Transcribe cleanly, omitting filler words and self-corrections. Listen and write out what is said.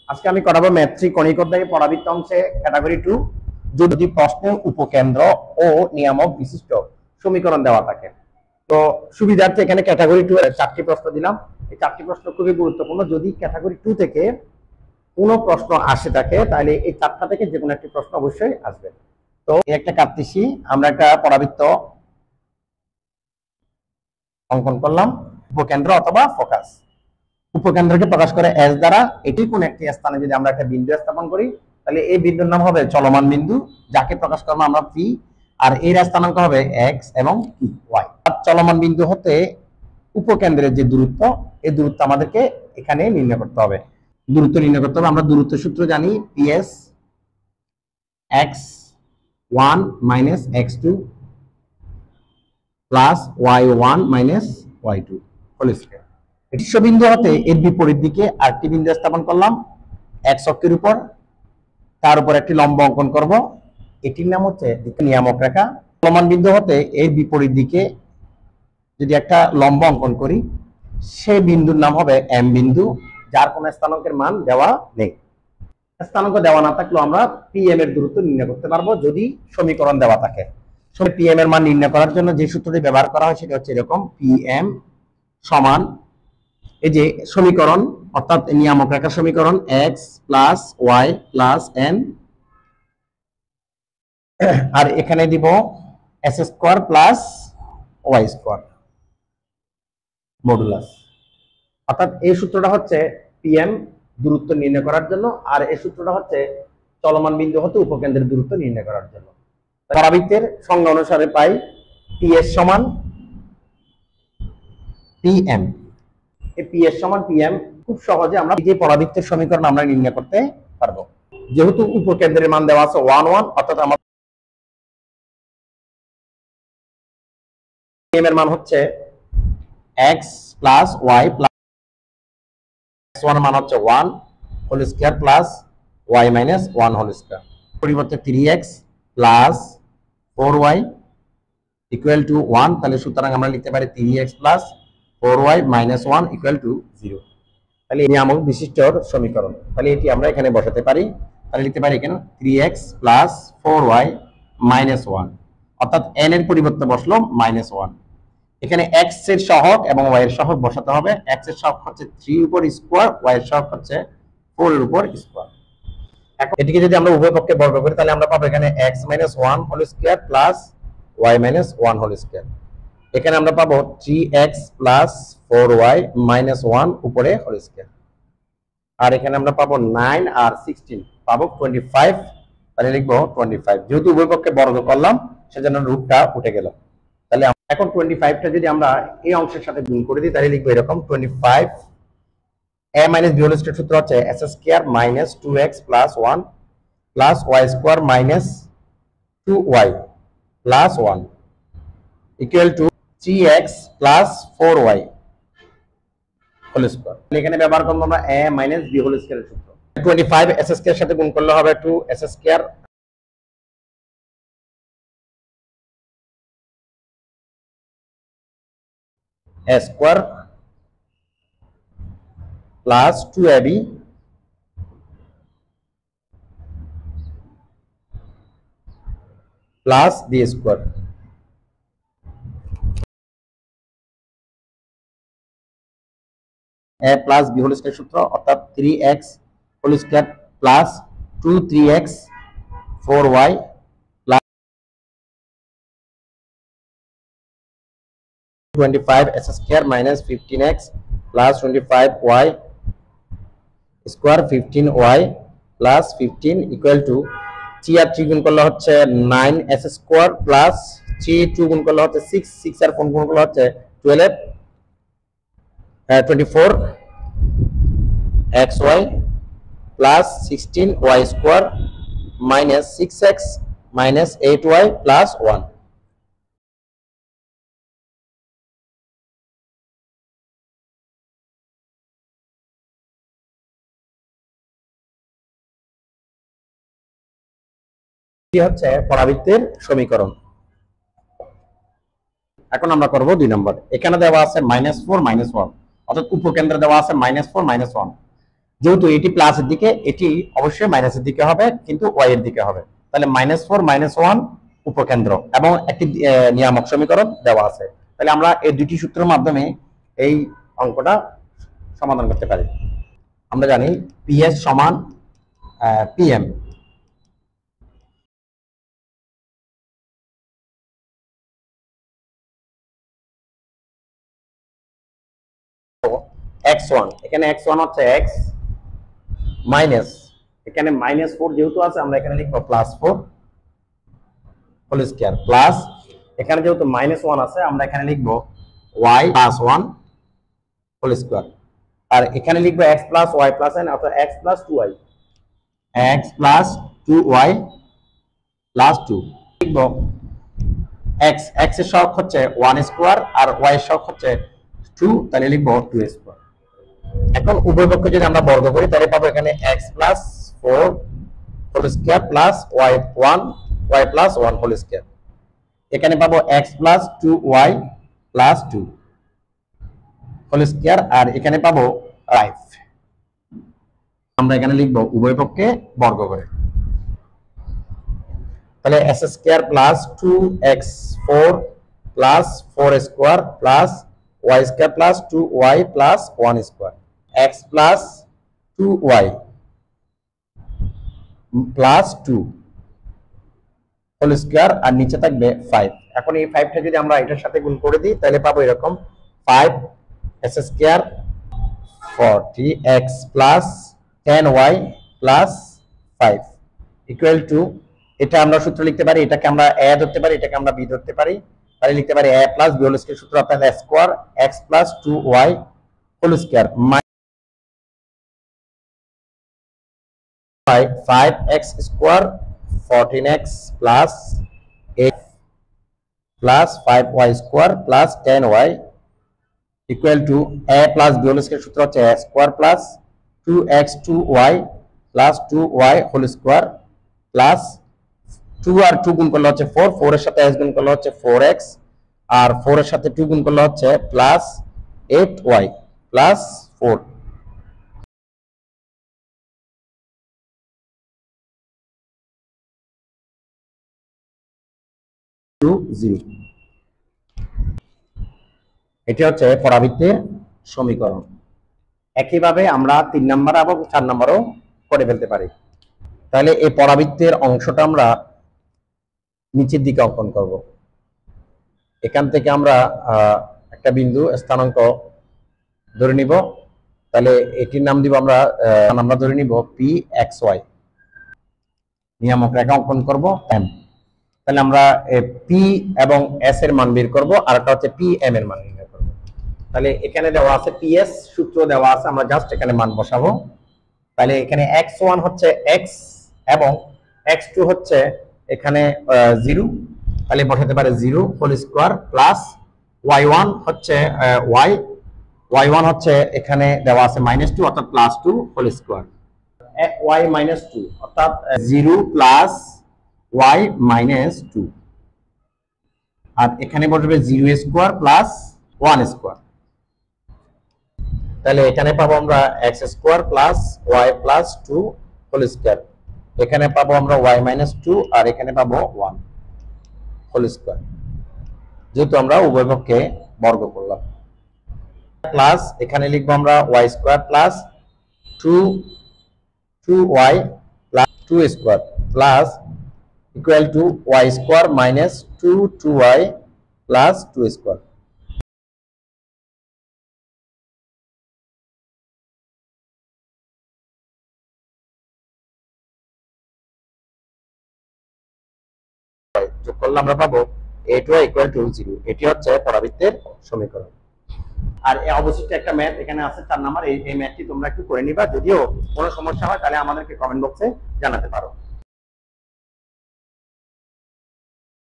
আজকে আমি করাবো ম্যাথ্রিক কণিক অধ্যায়ে পরাবৃত্ত অংশে ক্যাটাগরি 2 যদি প্রশ্নে উপকেন্দ্র ও নিয়ামক বিশিষ্ট সমীকরণ দেওয়া থাকে। তো সুবিধার্থে এখানে ক্যাটাগরি 2 এর 4টি প্রশ্ন দিলাম। এই 4টি প্রশ্ন খুবই গুরুত্বপূর্ণ। যদি ক্যাটাগরি 2 থেকে কোনো প্রশ্ন আসে থাকে তাহলে এই 4টা থেকে যে কোনো একটি প্রশ্ন অবশ্যই আসবে। তো এই একটা কাটতেছি, আমরা একটা পরাবৃত্ত অঙ্কন করলাম, উপকেন্দ্র অথবা ফোকাস। উপকেন্দ্রকে প্রকাশ করে এস দ্বারা। এটি কোন একটি স্থানে যদি আমরা একটা বিন্দু স্থাপন করি তাহলে এই বিন্দুর নাম হবে চলমান বিন্দু, যাকে প্রকাশ করবো আমরা পি, আর এর স্থানাঙ্ক হবে এক্স এবং কি ওয়াই। চলমান বিন্দু হতে উপকেন্দ্রের যে দূরত্ব, এই দূরত্ব আমাদেরকে এখানে নির্ণয় করতে হবে। দূরত্ব নির্ণয় করতে হবে, আমরা দূরত্ব সূত্র জানি, পিএস x one minus x two plus y one minus y two whole square. শীর্ষবিন্দু হতে এর বিপরীত দিকে আরেকটি বিন্দু স্থাপন করলাম এক্স অক্ষের উপর, তার উপর একটি লম্ব অঙ্কন করব, এটির নাম হচ্ছে নিয়ামক রেখা। চলমান বিন্দু হতে এর বিপরীত দিকে যদি একটা লম্ব অঙ্কন করি সেই বিন্দুর নাম হবে এম বিন্দু, যার কোনো স্থানাঙ্কের মান দেওয়া নেই। স্থানাঙ্ক দেওয়া না থাকলেও আমরা পিএম এর দূরত্ব নির্ণয় করতে পারবো যদি সমীকরণ দেওয়া থাকে। পিএম এর মান নির্ণয় করার জন্য যে সূত্রটি ব্যবহার করা হয় সেটা হচ্ছে এরকম, পিএম সমান এই যে সমীকরণ অর্থাৎ নিয়ামক রেখার সমীকরণ x plus y plus n, আর এখানে দিব x square plus y square modulus. অর্থাৎ এই সূত্রটা হচ্ছে পিএম দূরত্ব নির্ণয় করার জন্য, আর এই সূত্রটা হচ্ছে চলমান বিন্দু হতে উপকেন্দ্রের দূরত্ব নির্ণয় করার জন্য। পরাবৃত্তের সংজ্ঞা অনুসারে পাই পিএস সমান পিএম। পিএস সমান পিএম খুব সহজে আমরা যে পরাবৃত্তের সমীকরণ আমরা নির্ণয় করতে পারবো। যেহেতু উপকেন্দ্রের মান দেওয়া আছে 1 1, অর্থাৎ আমার পিএম এর মান হচ্ছে x plus y plus x1 মান হচ্ছে 1 whole square plus y minus 1 whole square, পরিবর্তে 3x plus 4y equal to 1। তাহলে সুতরাং আমরা লিখতে পারি 3x plus 4y minus 1 equal two 0। তাহলে নিয়ামক বিশিষ্টর সমীকরণ, তাহলে এটি আমরা এখানে বসাতে পারি। তাহলে লিখতে পারি এখানে 3x প্লাস 4y মাইনাস 1, অর্থাৎ n এর পরিবর্তে বসলো মাইনাস 1। এখানে x এর সহগ এবং y এর সহগ বসাতে হবে। x এর সহগ হচ্ছে 3 উপর স্কয়ার, y এর সহগ হচ্ছে 4 এর উপর স্কয়ার। এখন এটিকে যদি আমরা উভয় পক্ষে বর্গ করি তাহলে আমরা পাবো এখানে x minus 1 whole square plus y minus 1 whole square. এখানে আমরা পাবো 3x প্লাস 4y মাইনাস 1 উপরে হোল স্কয়ার, আর এখানে আমরা পাবো 9 আর 16 পাবো 25। তাহলে লিখবো 25, যেহেতু উভয় পক্ষে বর্গ করলাম সেজন্য রুটটা উঠে গেল। তাহলে এখন 25টা যদি আমরা এই অংশের সাথে গুণ করে দিই তাহলে লিখবো এরকম 25 a minus b whole square সূত্র হচ্ছে s square minus 2x plus 1 plus y square minus 2y plus 1 equal to 3x plus 4y whole square. এখানে ব্যবহার করব আমরা a মাইনাস b হোল স্কয়ারের সূত্র। 25 s স্কয়ার সাথে গুণ করলে হবে 2s square a square plus 2ab plus b square. a plus b whole square সূত্র অর্থাৎ 3x whole square plus 2 3x 4y plus 25 s square minus 15x plus 25y square 15y plus 15 equal to 3 আর 3 গুণ করলে হচ্ছে 9s square plus 3 2 গুণ করলে হচ্ছে 6 6 আর 4 গুণ করলে হচ্ছে 12 24 xy plus 16y square minus 6x minus 8y plus 1। হচ্ছে পরাবৃত্তের সমীকরণ। এখন আমরা করব 2 নম্বর। এখানে দেওয়া আছে -4 -1, অর্থাৎ উপকেন্দ্রে দেওয়া আছে -4 -1। যেহেতু এটি প্লাসের দিকে, এটি অবশ্যই মাইনাসের দিকে হবে, কিন্তু ওয়াই এর দিকে হবে। তাহলে -4 -1 উপকেন্দ্র এবং একটি নিয়ামক সমীকরণ দেওয়া আছে। তাহলে আমরা এই দুটি সূত্রের মাধ্যমে এই অঙ্কটা সমাধান করতে পারি। আমরা জানি PS সমান PM। x1, এখানে x1 হচ্ছে x মাইনাস, এখানে -4 যেহেতু আছে আমরা এখানে লিখবো +4 হোল স্কয়ার, প্লাস এখানে যেহেতু -1 আছে আমরা এখানে লিখবো y + 1 হোল স্কয়ার, আর এখানে লিখবো x + y + n অর্থাৎ x + 2y, x + 2y + 2 লিখবো x এর সহগ হচ্ছে 1 স্কয়ার আর y এর সহগ হচ্ছে 2, তাহলে লিখবো 2 স্কয়ার। এখন উভয় পক্ষ যদি আমরা বর্গ করি তাহলে পাবো এখানে x + 4 whole square plus y + 1 whole square, এখানে পাবো x + 2y + 2 হোল স্কয়ার, আর এখানে পাবো 5। আমরা এখানে লিখবো উভয় পক্ষে বর্গ করে, তাহলে s² + 2x4 + 4 square plus y² + 2y + 1 square, x + 2y + 2 whole square, আর নিচে থাকবে 5। এখন এই 5টা যদি আমরা এটার সাথে গুণ করে দিই তাহলে পাবো এরকম 5s² 40x + 10y + 5 equal to, এটা আমরা সূত্র লিখতে পারি, এটাকে আমরা a ধরতে পারি, এটাকে আমরা b ধরতে পারি, তাহলে লিখতে পারি a + b হোল স্কয়ার সূত্র অর্থাৎ a square x + 2y whole square 5x² 14x + 8 + 5y² + 10y equal to a + b whole square সূত্র হচ্ছে a square + 2x 2y + 2y whole square plus 2 আর 2 গুণ করলে হচ্ছে 4, 4 এর সাথে s গুণ করলে হচ্ছে 4x, আর 4 এর সাথে 2 গুণ করলে হচ্ছে প্লাস 8y + 4 টু 0। এটি হচ্ছে পরাবৃত্তের সমীকরণ। একইভাবে আমরা 3 নাম্বার এবং 4 নাম্বারও করে ফেলতে পারি। তাহলে এই পরাবৃত্তের অংশটা আমরা নিচের দিকে অঙ্কন করব। এখান থেকে আমরা একটা বিন্দু স্থানাঙ্ক ধরে নিব, তাহলে এটির নাম দিব আমরা ধরে নিব PXY, নিয়ামক রেখা অঙ্কন করব M। তাহলে আমরা P এবং S এর মান বের করব, আর একটা হচ্ছে PM এর মান নির্ণয় করব। তাহলে এখানে দেওয়া আছে PS সূত্র দেওয়া আছে, আমরা জাস্ট এখানে মান বসাবো। তাহলে এখানে x1 হচ্ছে x এবং x2 হচ্ছে এখানে 0, তাহলে বসাতে পারে 0 হোল স্কয়ার প্লাস y1 হচ্ছে y1 হচ্ছে এখানে দেওয়া আছে -2 অর্থাৎ +2 হোল স্কয়ার, y -2 অর্থাৎ 0 প্লাস y -2, আর এখানে বসবে 0 স্কয়ার প্লাস 1 স্কয়ার, তাহলে এখানে পাবো আমরা x² + y + 2 হোল স্কয়ার, এখানে পাবো আমরা y -2 আর এখানে পাবো 1 হোল স্কয়ার, যেহেতু আমরা উভয় পক্ষে বর্গ করলাম। প্লাস এখানে লিখবো আমরা y² + 2y + 2 square plus equal to y² - 2y + 2 square. যোগ করলে আমরা পাবো a2y = 0। এটি হচ্ছে পরাবৃত্তের সমীকরণ। আর এই অবশিষ্ট একটা ম্যাথ এখানে আছে 4 নাম্বার, এই ম্যাথটি তোমরা একটু করে নিবা, যদিও কোনো সমস্যা হয় তাহলে আমাদেরকে কমেন্ট বক্সে জানাতে পারো।